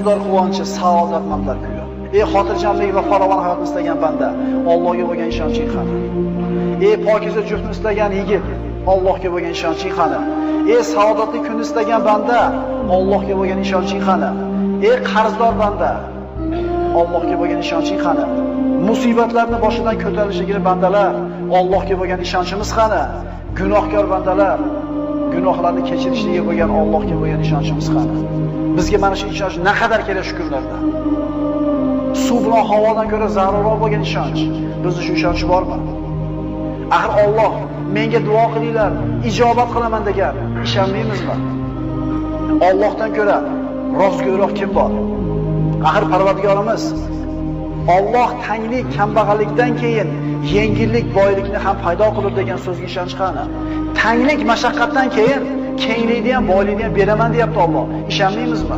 Quvonchi, saodatmandlar kuyi. Xotirjamlik va farovon hayotni istagan banda, Allohga bo'lgan ishonching qani? Pokiza juftni istagan yigit, Allohga bo'lgan ishonching qani? Saodatli kunni istagan banda, Allohga bo'lgan ishonching qani? Qarzdor banda, Allohga bo'lgan ishonching qani? Musibatlarni boshidan ko'tarishligini bandalar, Allohga bo'lgan ishonchimiz qani? Gunohkor bandalar, gunohlarni kechirishligi bo'lgan Allohga bo'lgan ishonchimiz qani? Bizga mana shu ishonch naqadar kerak shu kunlarda. Suv bilan havodan ko'ra zarurroq bo'lgan ishonch. Bizda shu ishonch bormi? Axir Alloh menga duo qilinglar, ijobat qilaman degan, ishonmaymizmi? Allohdan ko'ra rostgo'yroq kim bor? Axir Parvardigorimiz Alloh tanglik, kambag'allikdan keyin yengillik, boylikni ham paydo qilib degan so'zga ishonch qani? Tanglik, mashaqqatdan keyin kenglikni ham, boylikni ham beraman deyapti Alloh. Ishonmaymizmi?